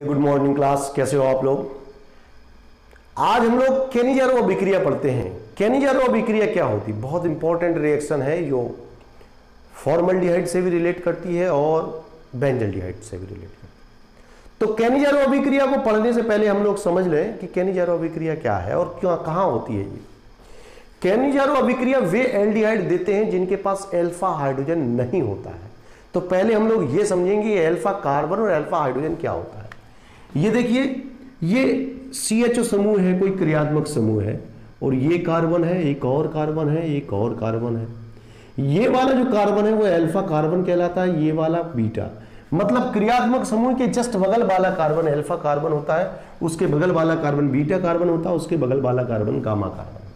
Good morning class, कैसे हो आप लोग। आज हम लोग केनिज़ारो अभिक्रिया पढ़ते हैं। केनिज़ारो अभिक्रिया क्या होती है? बहुत इंपॉर्टेंट रिएक्शन है जो फॉर्मल्डिहाइड से भी रिलेट करती है और बेंजल्डिहाइड से भी रिलेट करती है। तो केनिज़ारो अभिक्रिया को पढ़ने से पहले हम लोग समझ लें कि केनिज़ारो अभिक्रिया क्या है और क्यों कहां होती है। ये केनिज़ारो अभिक्रिया वे एल्डिहाइड देते हैं जिनके पास अल्फा हाइड्रोजन नहीं होता है। तो पहले हम लोग ये समझेंगे अल्फा कार्बन और अल्फा हाइड्रोजन क्या होता है। ये देखिए, ये CHO समूह है, कोई क्रियात्मक समूह है, और ये कार्बन है, एक और कार्बन है, एक और कार्बन है। ये वाला जो कार्बन है वो अल्फा कार्बन कहलाता है, ये वाला बीटा। मतलब क्रियात्मक समूह के जस्ट बगल वाला कार्बन अल्फा कार्बन होता है, उसके बगल वाला कार्बन बीटा कार्बन होता है, उसके बगल वाला कार्बन गामा कार्बन।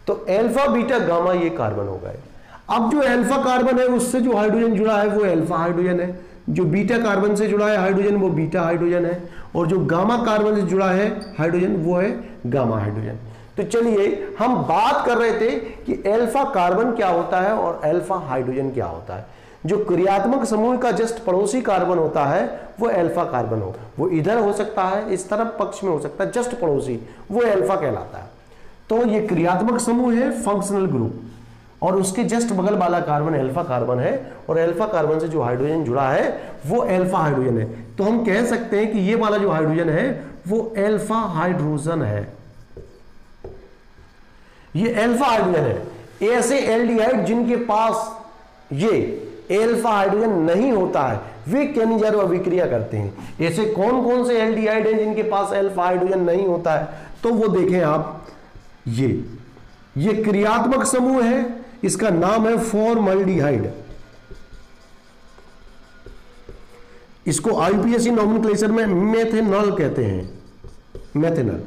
तो अल्फा बीटा गामा ये कार्बन हो गए। अब जो अल्फा कार्बन है उससे जो हाइड्रोजन जुड़ा है वो अल्फा हाइड्रोजन है, जो बीटा कार्बन से जुड़ा है हाइड्रोजन वो बीटा हाइड्रोजन है, और जो गामा कार्बन से जुड़ा है हाइड्रोजन वो है गामा हाइड्रोजन। तो चलिए हम बात कर रहे थे कि अल्फा कार्बन क्या होता है और अल्फा हाइड्रोजन क्या होता है। जो क्रियात्मक समूह का जस्ट पड़ोसी कार्बन होता है वो अल्फा कार्बन हो, वो इधर हो सकता है, इस तरफ पक्ष में हो सकता है, जस्ट पड़ोसी, वो अल्फा कहलाता है। तो ये क्रियात्मक समूह है, फंक्शनल ग्रुप, और उसके जस्ट बगल वाला कार्बन अल्फा कार्बन है, और अल्फा कार्बन से जो हाइड्रोजन जुड़ा है वो अल्फा हाइड्रोजन है। तो हम कह सकते हैं कि ये वाला जो हाइड्रोजन है वो अल्फा हाइड्रोजन है, ये अल्फा हाइड्रोजन है। ऐसे एल्डिहाइड जिनके पास ये अल्फा हाइड्रोजन नहीं होता है वे केनिज़ारो अभिक्रिया करते हैं। ऐसे कौन कौन से एल्डिहाइड हैं जिनके पास अल्फा हाइड्रोजन नहीं होता है? तो वो देखें आप, ये क्रियात्मक समूह है, इसका नाम है फॉर्मल्डिहाइड। इसको IUPAC नॉमेनक्लेचर में मेथेनॉल कहते हैं, मेथेनॉल।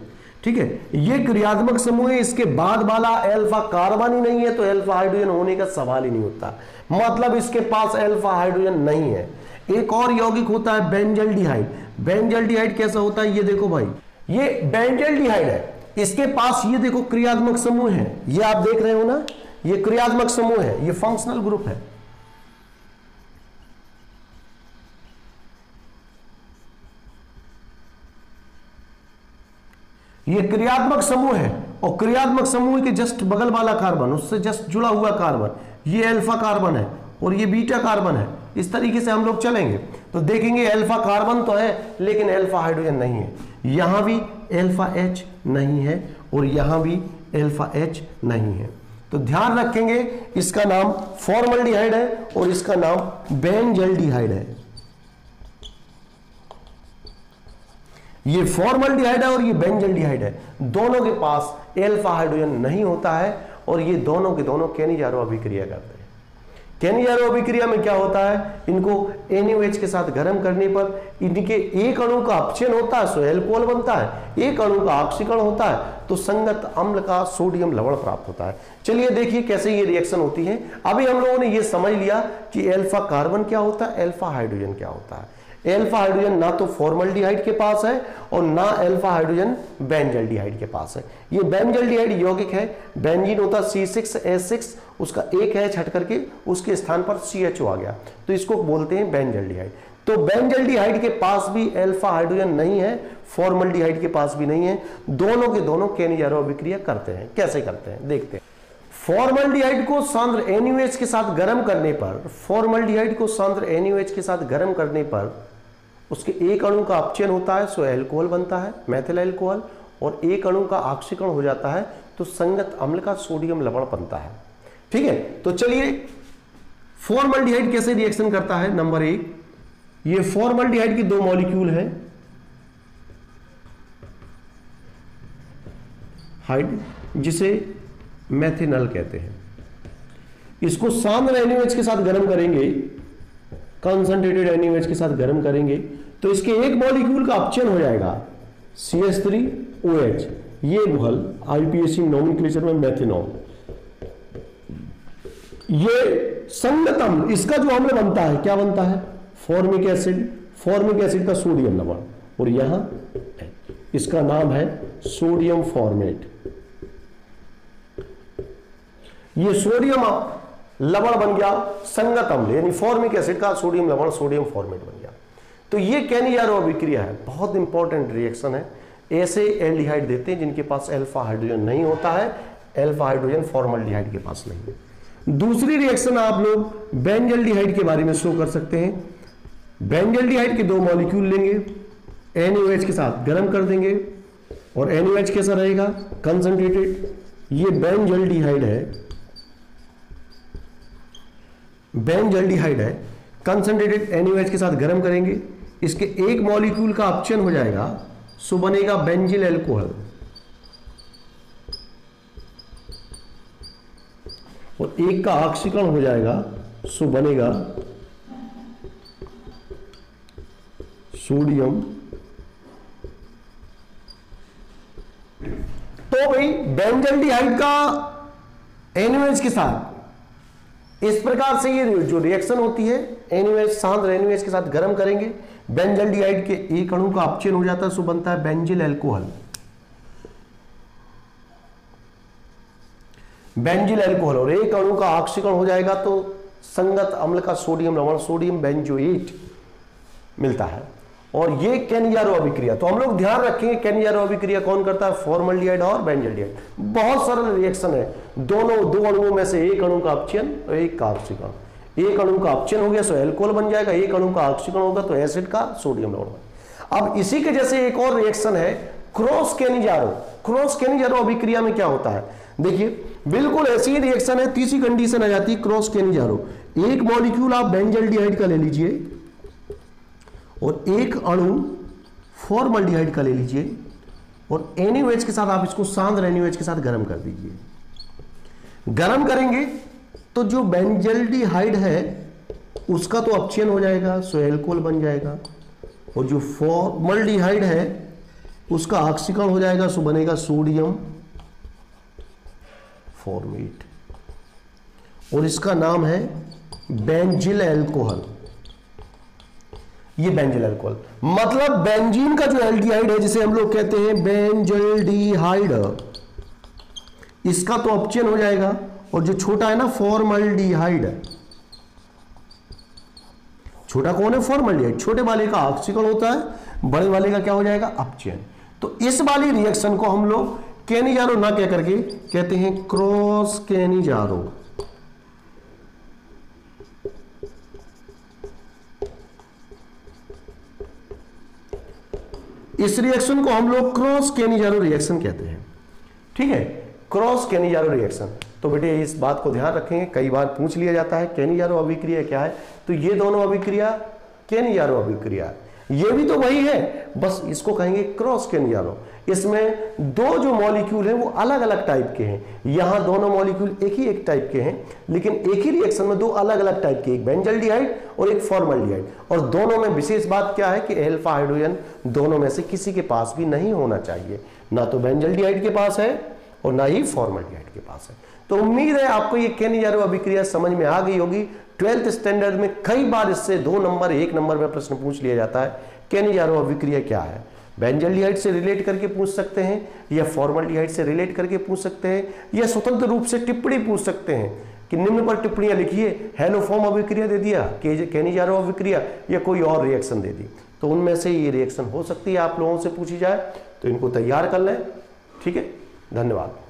ठीक है, ये क्रियात्मक समूह है, इसके बाद वाला अल्फा कार्बन ही नहीं है तो अल्फा हाइड्रोजन होने का सवाल ही नहीं होता, मतलब इसके पास अल्फा हाइड्रोजन नहीं है। एक और यौगिक होता है बेंजल्डिहाइड। बेंजल्डिहाइड कैसा होता है? ये देखो भाई, ये बेंजल्डिहाइड है, इसके पास ये देखो क्रियात्मक समूह है, ये आप देख रहे हो ना, ये क्रियात्मक समूह है, ये फंक्शनल ग्रुप है। ये क्रियात्मक समूह है, और क्रियात्मक समूह के जस्ट बगल वाला कार्बन, उससे जस्ट जुड़ा हुआ कार्बन, ये अल्फा कार्बन है और ये बीटा कार्बन है। इस तरीके से हम लोग चलेंगे तो देखेंगे अल्फा कार्बन तो है लेकिन अल्फा हाइड्रोजन नहीं है। यहां भी अल्फा H नहीं है और यहां भी अल्फा H नहीं है। तो ध्यान रखेंगे, इसका नाम फॉर्मल्डिहाइड है और इसका नाम बेंजल्डिहाइड है। ये फॉर्मल्डिहाइड है और ये बेंजल्डिहाइड है, दोनों के पास अल्फा हाइड्रोजन नहीं होता है और ये दोनों के दोनों केनिज़ारो अभिक्रिया करते हैं। केनिज़ारो अभिक्रिया में क्या होता है? इनको NaOH के साथ गर्म करने पर इनके एक अणु का अपचयन होता है, सो एल्कोहल बनता है, एक अणु का ऑक्सीकरण होता है तो संगत अम्ल का सोडियम लवण प्राप्त होता है। चलिए देखिए कैसे ये रिएक्शन होती है। अभी हम लोगों ने ये समझ लिया कि अल्फा कार्बन क्या होता है, अल्फा हाइड्रोजन क्या होता है। अल्फा हाइड्रोजन ना तो फॉर्मल्डिहाइड के पास है और ना अल्फा हाइड्रोजन बेंजल्डिहाइड के पास है। ये बेंजल्डिहाइड यौगिक है, बेंजीन होता है C6H6, उसका एक H हट करके उसके स्थान पर CHO आ गया तो इसको बोलते हैं बेंजल्डिहाइड। तो बेंजल्डिहाइड के पास भी अल्फा हाइड्रोजन नहीं है, फॉर्मल्डिहाइड के पास भी नहीं है, दोनों के दोनों केनिज़ारो अभिक्रिया करते हैं। कैसे करते हैं देखते हैं। फॉर्मल्डिहाइड को सांद्र NaOH के साथ गर्म करने पर, फॉर्मल्डिहाइड को सांद्र NaOH के साथ गर्म करने पर उसके एक अणु का अपचयन होता है, सो एल्कोहल बनता है, मेथिल एल्कोहल, और एक अणु का ऑक्सीकरण हो जाता है तो संगत अम्ल का सोडियम लवण बनता है। ठीक है, तो चलिए फॉर्मल्डिहाइड कैसे रिएक्शन करता है। नंबर 1, ये फॉर्मल्डिहाइड की दो मॉलिक्यूल है, हाइड, जिसे मेथिनॉल कहते हैं। इसको सांद्र NaOH के साथ गर्म करेंगे, कंसंट्रेटेड NaOH के साथ गर्म करेंगे तो इसके एक मॉलिक्यूल का अपचयन हो जाएगा CH3OH, ये गुहल IUPAC नॉमेनक्लेचर में मेथिनॉल। ये संगत अम्ल, इसका जो अम्ल बनता है क्या बनता है? फॉर्मिक एसिड, फॉर्मिक एसिड का सोडियम लवण, और यहां इसका नाम है सोडियम फॉर्मेट। ये सोडियम लवण बन गया संगत अम्ल, यानी फॉर्मिक एसिड का सोडियम लवण, सोडियम फॉर्मेट बन गया। तो ये केनिजारो अभिक्रिया है, बहुत इंपॉर्टेंट रिएक्शन है। ऐसे एल्डिहाइड देते हैं जिनके पास अल्फा हाइड्रोजन नहीं होता है, अल्फा हाइड्रोजन फॉर्मल्डिहाइड के पास नहीं है। दूसरी रिएक्शन आप लोग बेंजल्डिहाइड के बारे में शो कर सकते हैं। बेंजल्डिहाइड के दो मॉलिक्यूल लेंगे, NaOH के साथ गर्म कर देंगे और NaOH कैसा रहेगा, कंसंट्रेटेड। ये बेंजल्डिहाइड है, बेंजल्डिहाइड है, कंसंट्रेटेड NaOH के साथ गर्म करेंगे, इसके एक मॉलिक्यूल का अपचयन हो जाएगा, सो बनेगा बेंजिल अल्कोहल, और एक का ऑक्सीकरण हो जाएगा, सो बनेगा सोडियम। तो भाई बेंजल्डिहाइड का NaOH के साथ इस प्रकार से ये जो रिएक्शन होती है, NaOH सांद्र NaOH के साथ गर्म करेंगे, बेंजल्डिहाइड के एक अणु का अपचयन हो जाता है, सो बनता है बेंजिल अल्कोहल। बेंजिल अल्कोहल और एक अणु का ऑक्सीकरण हो जाएगा तो संगत अम्ल का सोडियम लवण, सोडियम बेंजोएट मिलता है। और ये केनिजारो अभिक्रिया, तो हम लोग ध्यान रखेंगे केनिजारो अभिक्रिया कौन करता है, फॉर्मल्डिहाइड और बेंजल्डिहाइड। बहुत सरल रिएक्शन है, दोनों दो अणुओं में से एक अणु का अपचयन और एक का ऑक्सीकरण। एक अणु का अपचयन हो गया सो अल्कोहल बन जाएगा, एक अणु का ऑक्सीकरण होगा तो एसिड का सोडियम लवण। अब इसी के जैसे एक और रिएक्शन है क्रॉस केनिजारो। क्रॉस केनिजारो अभिक्रिया में क्या होता है, देखिए बिल्कुल ऐसी रिएक्शन है, तीसरी कंडीशन आ जाती है क्रॉस केनिजारो। एक मॉलिक्यूल आप बेंजल्डिहाइड का ले लीजिए और एक अणु फॉर्मल्डिहाइड का ले लीजिए और NaOH के साथ आप इसको सांद्र NaOH के साथ गर्म कर दीजिए। गर्म करेंगे तो जो बेंजल्डिहाइड है उसका तो अपचयन हो जाएगा, सो अल्कोहल बन जाएगा, और जो फॉर्मल्डिहाइड है उसका ऑक्सीकरण हो जाएगा, सो बनेगा सोडियम फॉर्मेट, और इसका नाम है बेंजिल अल्कोहल। ये बेंजिल अल्कोहल मतलब बेंजीन का जो एल्डिहाइड है जिसे हम लोग कहते हैं बेंजल्डिहाइड, इसका तो अपचयन हो जाएगा, और जो छोटा है ना फॉर्मल्डिहाइड, छोटा कौन है, फॉर्मल्डिहाइड, छोटे वाले का ऑक्सीकरण होता है, बड़े वाले का क्या हो जाएगा, अपचयन। तो इस वाली रिएक्शन को हम लोग केनिजारो ना कह करके कहते हैं क्रॉस केनिजारो। इस रिएक्शन को हम लोग क्रॉस केनिजारो रिएक्शन कहते हैं, ठीक है, क्रॉस केनिजारो रिएक्शन। तो बेटे इस बात को ध्यान रखेंगे, कई बार पूछ लिया जाता है केनिजारो अभिक्रिया क्या है, तो ये दोनों अभिक्रिया केनिजारो अभिक्रिया, ये भी तो वही है, बस इसको कहेंगे क्रॉस केनिजारो। इसमें दो जो मॉलिक्यूल हैं वो अलग अलग टाइप के हैं, यहां दोनों मॉलिक्यूल एक ही एक टाइप के हैं, लेकिन एक ही रिएक्शन में दो अलग अलग टाइप के, एक बेंजल्डिहाइड और एक फॉर्मल्डिहाइड, और दोनों में विशेष बात क्या है कि अल्फा हाइड्रोजन दोनों में से किसी के पास भी नहीं होना चाहिए, ना तो बेंजल्डिहाइड के पास है और ना ही फॉर्मल्डिहाइड के पास है। तो उम्मीद है आपको ये केनिजारो अभिक्रिया समझ में आ गई होगी। 12th स्टैंडर्ड में कई बार इससे 2 नंबर 1 नंबर में प्रश्न पूछ लिया जाता है, केनिजारो अभिक्रिया क्या है, बेंजल्डिहाइड से रिलेट करके पूछ सकते हैं, या फॉर्मल्डिहाइड से रिलेट करके पूछ सकते हैं, या स्वतंत्र रूप से टिप्पणी पूछ सकते हैं कि निम्न पर टिप्पणियां लिखिए, हेलोफॉर्म अभिक्रिया दे दिया, केनिजारो अभिक्रिया, या कोई और रिएक्शन दे दी, तो उनमें से ये रिएक्शन हो सकती है आप लोगों से पूछी जाए, तो इनको तैयार कर लें। ठीक है, धन्यवाद।